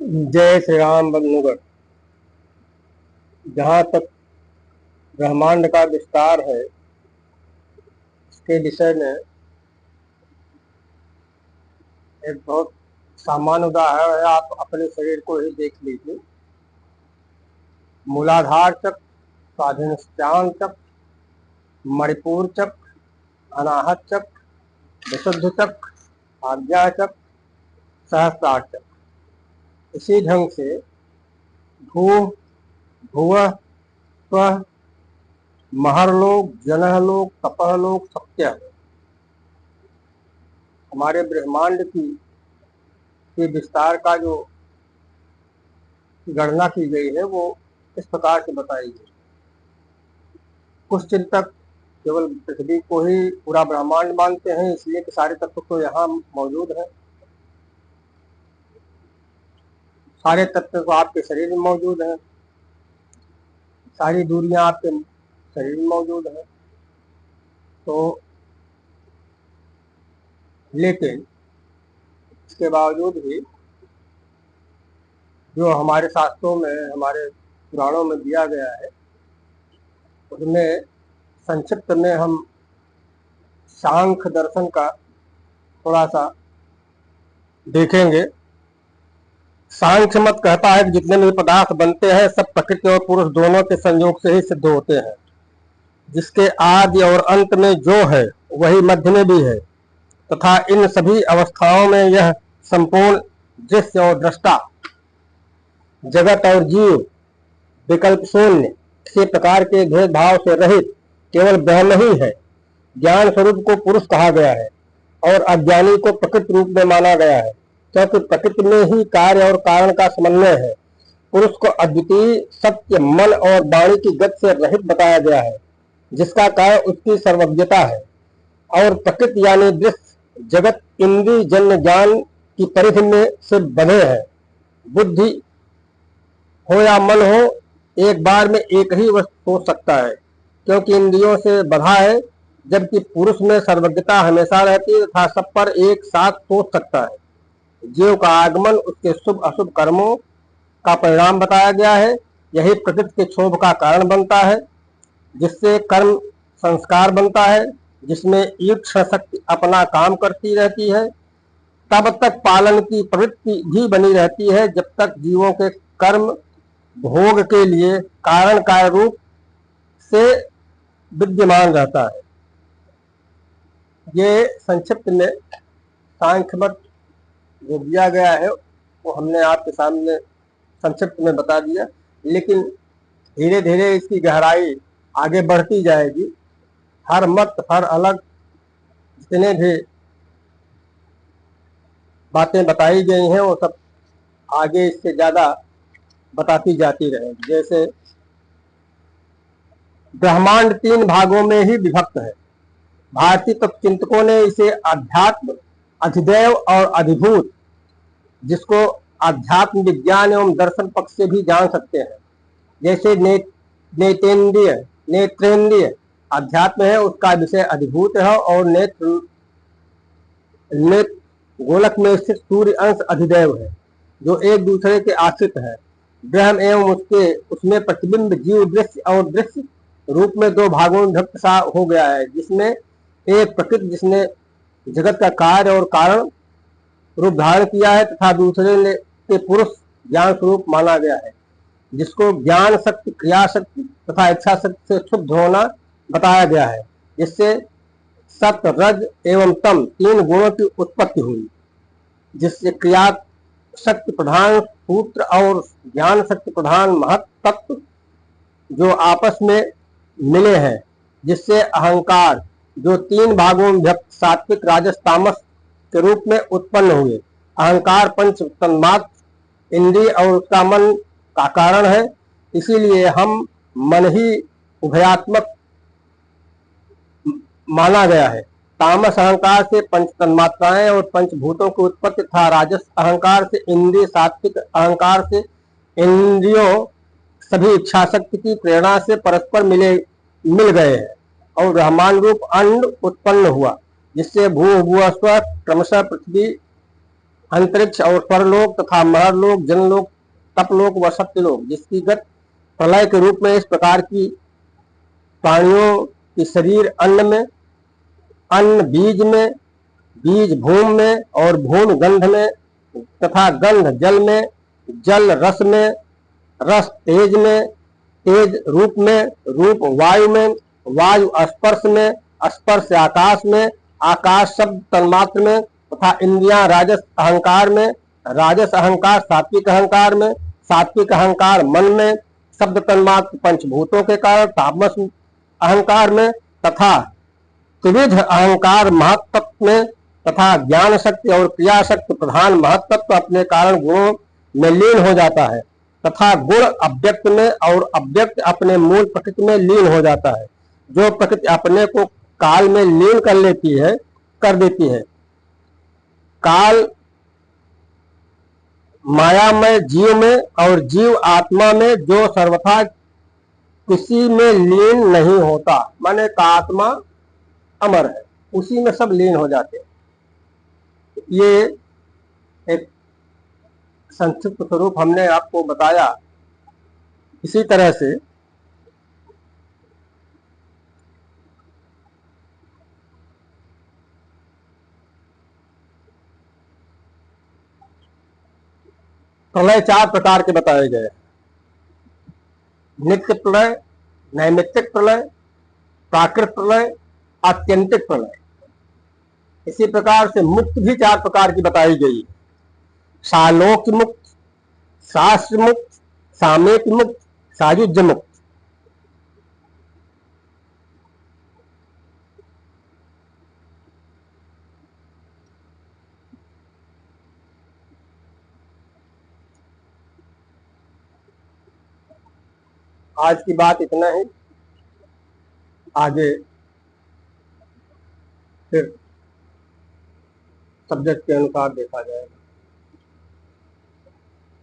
जय श्री राम बंधुगण। जहाँ तक ब्रह्मांड का विस्तार है, इसके विषय में एक बहुत सामान्य उदाहरण है। आप अपने शरीर को ही देख लीजिए। मूलाधार चक्र, स्वाधिष्ठान चक्र, मणिपुर चक्र, अनाहत चक्र, विशुद्ध चक्र, आज्ञा चक्र, सहस्त्रार चक्र। इसी ढंग से भू, भुवः, स्वः, महरलोक, जनहलोक, तपहलोक, सत्यलोक, हमारे ब्रह्मांड के विस्तार का जो गणना की गई है वो इस प्रकार से बताई गई। कुछ चिंतक केवल पृथ्वी को ही पूरा ब्रह्मांड मानते हैं, इसलिए कि सारे तत्व तो यहाँ मौजूद हैं। सारे तत्व तो आपके शरीर में मौजूद हैं, सारी दूरियां आपके शरीर में मौजूद हैं। तो लेकिन इसके बावजूद भी जो हमारे शास्त्रों में, हमारे पुराणों में दिया गया है, उसमें संक्षिप्त में हम सांख्य दर्शन का थोड़ा सा देखेंगे। सांख्य मत कहता है कि जितने भी पदार्थ बनते हैं सब प्रकृति और पुरुष दोनों के संयोग से ही सिद्ध होते हैं। जिसके आदि और अंत में जो है वही मध्य में भी है, तथा इन सभी अवस्थाओं में यह संपूर्ण दृश्य और दृष्टा, जगत और जीव विकल्प शून्य, किसी प्रकार के भेदभाव से रहित केवल ब्रह्म ही है। ज्ञान स्वरूप को पुरुष कहा गया है और अज्ञानी को प्रकृति रूप में माना गया है, क्योंकि प्रकृति में ही कार्य और कारण का समन्वय है। पुरुष को अद्वितीय सत्य, मन और वाणी की गति से रहित बताया गया है, जिसका कारण उसकी सर्वज्ञता है। और प्रकृति यानी दृश्य जगत इंद्रिय जन्य ज्ञान की परिधि में से बंधे हैं। बुद्धि हो या मन हो, एक बार में एक ही वस्तु सोच सकता है, क्योंकि इंद्रियों से बंधा है। जबकि पुरुष में सर्वज्ञता हमेशा रहती है तथा सब पर एक साथ सोच सकता है। जीव का आगमन उसके शुभ अशुभ कर्मों का परिणाम बताया गया है। यही प्रकृति के क्षोभ का कारण बनता है, जिससे कर्म संस्कार बनता है, जिसमें ईर्ष्या शक्ति अपना काम करती रहती है। तब तक पालन की प्रवृत्ति भी बनी रहती है, जब तक जीवों के कर्म भोग के लिए कारण कार्य रूप से विद्यमान रहता है। ये संक्षिप्त में सांख्य मत जो दिया गया है वो हमने आपके सामने संक्षिप्त में बता दिया, लेकिन धीरे धीरे इसकी गहराई आगे बढ़ती जाएगी। हर मत, हर अलग जितने भी बातें बताई गई हैं वो सब आगे इससे ज्यादा बताती जाती रहेगी। जैसे ब्रह्मांड 3 भागों में ही विभक्त है। भारतीय तत्व चिंतकों ने इसे अध्यात्म, अधिदैव और अधिभूत, जिसको अध्यात्म विज्ञान एवं दर्शन पक्ष से भी जान सकते हैं। जैसे नेत्रेंद्रिय अध्यात्म है, उसका विषय अधिभूत है, और नेत्र गोलक में स्थित सूर्य अंश अधिदैव है, जो एक दूसरे के आश्रित है। ब्रह्म एवं उसमें प्रतिबिंब जीव दृश्य और दृश्य रूप में 2 भागों में विभक्त सा हो गया है, जिसमें एक प्रकृति जिसने जगत का कार्य और कारण रूप धारण किया है, तथा दूसरे के पुरुष ज्ञान स्वरूप माना गया है, जिसको ज्ञान शक्ति, क्रिया शक्ति तथा इच्छा शक्ति से शुद्ध होना बताया गया है। जिससे सत, रज एवं तम 3 गुणों की उत्पत्ति हुई, जिससे क्रिया शक्ति प्रधान सूत्र और ज्ञान शक्ति प्रधान महत तत्व जो आपस में मिले हैं, जिससे अहंकार जो 3 भागों में विभक्त सात्विक, राजस, तामस के रूप में उत्पन्न हुए। अहंकार पंच तन्मात्र, इंद्रिय और उसका मन का कारण है। इसीलिए हम मन ही उभयात्मक माना गया है। तामस अहंकार से पंच तन्मात्राएं और पंचभूतों की उत्पत्ति था। राजस अहंकार से इंद्रिय, सात्विक अहंकार से इंद्रियों सभी इच्छा शक्ति की प्रेरणा से परस्पर मिल गए हैं, और ब्रह्मांड रूप अंड उत्पन्न हुआ, जिससे भू भुवः स्वः क्रमशः पृथ्वी अंतरिक्ष और परलोक तथा महरलोक, जनलोक, तपलोक व सत्यलोक, जिसकी गत प्रलय के रूप में इस प्रकार की प्राणियों की शरीर अन्न में, अन्न बीज में, बीज भूमि में और भूमि गंध में तथा गंध जल में, जल रस में, रस तेज में, तेज रूप में, रूप वायु में, वायु स्पर्श में, स्पर्श आकाश में, आकाश शब्द तन्मात्र में तथा इंद्रियां राजस अहंकार में, राजस अहंकार सात्विक अहंकार में, सात्विक अहंकार मन में, शब्द तन्मात्र पंचभूतों के कारण तामस अहंकार में तथा त्रिविध अहंकार महत्त्व में तथा ज्ञान शक्ति और क्रिया शक्ति प्रधान महत्त्व अपने कारण गुणों में लीन हो जाता है तथा गुण अव्यक्त में और अव्यक्त अपने मूल प्रकृति में लीन हो जाता है। जो प्रकृति अपने को काल में लीन कर लेती है, कर देती है। काल मायामय जीव में और जीव आत्मा में जो सर्वथा किसी में लीन नहीं होता, माने का आत्मा अमर है, उसी में सब लीन हो जाते हैं। ये एक संक्षिप्त स्वरूप हमने आपको बताया। इसी तरह से प्रलय 4 प्रकार के बताए गए: नित्य प्रलय, नैमित्तिक प्रलय, प्राकृत प्रलय, आत्यंतिक प्रलय। इसी प्रकार से मुक्त भी 4 प्रकार की बताई गई: सालोक्य मुक्त, शास्त्र मुक्त, सामेत मुक्त, सायुज्य मुक्त। आज की बात इतना ही, आगे फिर सब्जेक्ट के अनुसार देखा जाएगा।